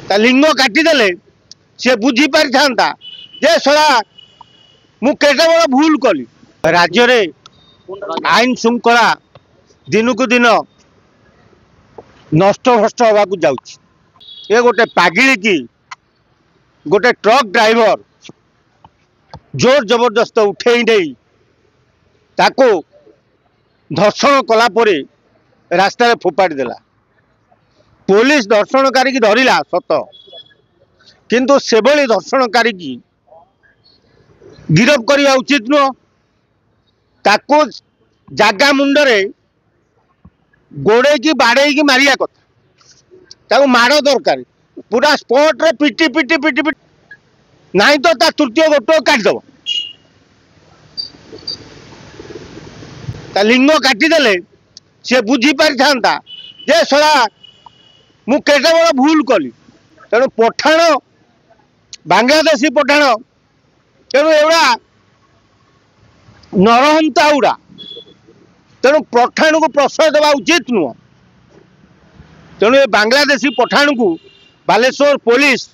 ता लिंग काटिदेले सी बुझी पारि था जे सला मु केते बड़ भूल कली। राज्य रे आईन श्रृंखला दिनक दिन नष्ट भ्रष्ट होगा जाउछि। ये गोटे पागिली की गोटे ट्रक ड्राइवर जोर जबरदस्त उठे नहीं ताको धर्षण कला परे रास्ता फोपाड़ी देला। पुलिस धर्षणकारी की धरिला सत किंतु से भली धर्षणकारी की गिरफ करवा उचित नुह। ताको जागा मुंडरे गोड़े की बाड़े की मारिया कथा ताको माड़ दरकार पूरा स्पॉट रे पिटी पिटी पिटी पिटी नहीं तो ता तृतीय गोट काटिदेव ता लिंग काटिदेले सी बुझी पारि था जे सला मु केते बड़ भूल कली। तेणु पठाण बांग्लादेशी पठाण तेणु एवड़ा नरहंता उड़ा तेणु पठाण को प्रश्रय देवा उचित नुह। तेणु ये बांग्लादेशी पठाण को बालेश्वर पुलिस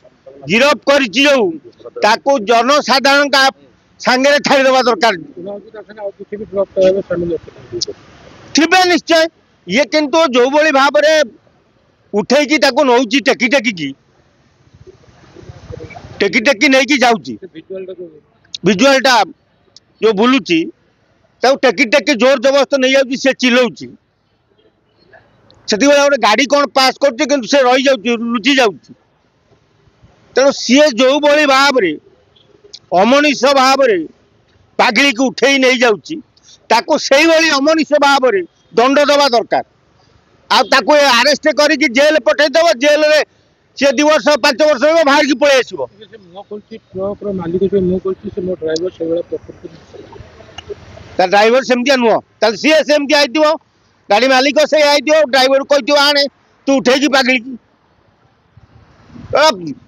गिरफ कर जनसाधारण का सांगे छाड़देवा दरकार थे निश्चय। ये किंतु जो भली भाव में उठे नौ टेकी टेकी टेकी टेकी नहीं जाऊँगी विजुआलटा जो बुलूची टेकी टेकी जोर जबरदस्त नहीं जाऊँगी सी चिल्लाऊँगी से गोटे गाड़ी कौन पास कर से रही जाऊँगी लुचि जाऊँगी। तेणु सी जो भली भाव में अमनीष भाव में पागिली को उठे नहीं जाऊँगी ताको से अमनीष भाव में दंड दवा दरकार। आको आरेस्ट करके जेल पठेदेव जेल रे सी 2 वर्ष 5 वर्ष बाहर की पलि आसो। ड्राइवर सेमतिया नुह सी सेमती आई गाड़ी मालिक से आई ड्राइवर कही आने तू उठे पागिली की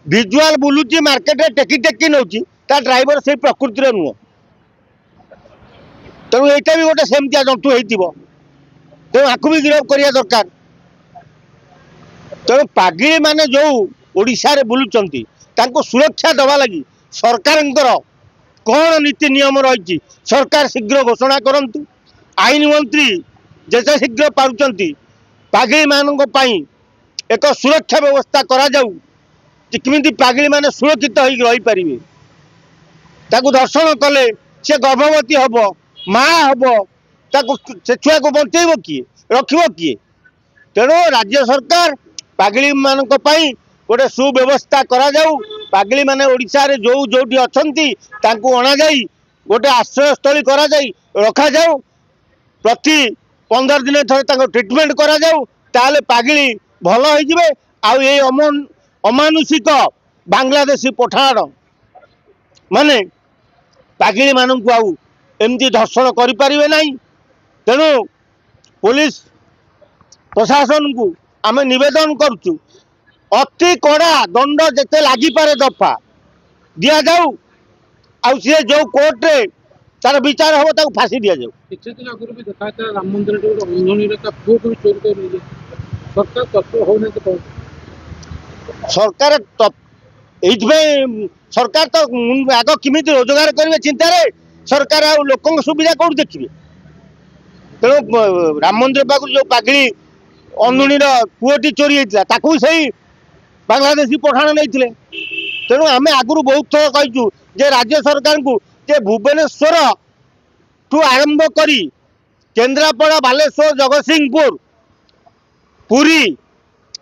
विजुआल बुलूची मार्केट रे टेकी टेकी नौची ड्राइवर से प्रकृति नुह। तेणु यहाँ भी गोटे सेमतिया जंतु हो तेणु आपको भी गिरफ करने दरकार। तेणु पागिली माने जो ओडिशा रे बुलुचंती तांको सुरक्षा दवा लगी सरकार कौन नीति नियम रही सरकार शीघ्र घोषणा करंतु। आईन मंत्री जैसे शीघ्र पारुचंती पागिली मानक पई एक सुरक्षा व्यवस्था करा जाऊ किमिति पागिली माने सुरक्षित होई रही परिबे। ताकू दर्शन कले से गर्भवती हब माँ हब ताकू से छुआ को बंचेब किए रखिब किए। तेणु राज्य सरकार पागिली मानक पई गोटे सुव्यवस्था करा जाऊ। पागिली माने ओडिशा रे जो जोटी अछंती तांकू अणा जाई गोटे आश्रयस्थली करा जाई रखा जाऊ। प्रति 15 दिन थरे तांको ट्रीटमेंट करा जाऊ ताले पागिली भल होई जिवे। आ ये अमानुषिक बांग्लादेशी पठाण माने पागिली मानक आउ एमती धर्षण करि परिबे नाही। तेणु पुलिस प्रशासन को आम निवेदन करुचु अति कड़ा दंड जिते लगिपे दफा दि जाऊ। आ सी जो कोर्ट रे तार विचार हम ताको फांसी दि जाऊ। किछि दिन आगु भी देखा था राम मंदिर जो अंजनी रे पुओ को चोरी कर ले सरकार तत्व हो नै तो सरकार सरकार तो आग किमिति रोजगार करेंगे चिंता रे सरकार आ लोक सुविधा कौन देखिए। तेणु राम मंदिर पाक जो पागिली अंधुणी पुओटी चोरी होता से बांग्लादेशी पठाण नहीं। तेणु आम आगु बहुत थर कहीचु जे राज्य सरकार को जे भुवनेश्वर ठू आरंभ करी केन्द्रापड़ा बालेश्वर जगतसिंहपुर पुरी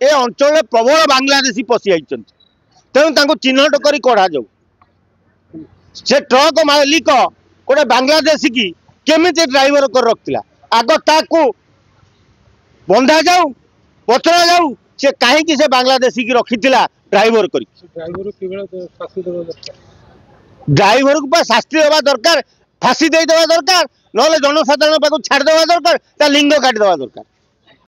ए अंचल प्रबल बांग्लादेशी पशि आई। तेणु चिन्हट कर कढ़ा जाऊ। से ट्रक मालिक गोटे बांग्लादेशी की केमिति ड्राइवर कर रखिला आग ताकू बंधा जाऊ पचरा जाऊ से कहीं से बांग्लादेशी की रखी ड्राइवर कर ड्राइवर को शास्ति देवा दरकार फांसी दे देवा दरकार ना जनसाधारण पाक छाड़ देवा दरकार लिंग काटिदेवा दरकार।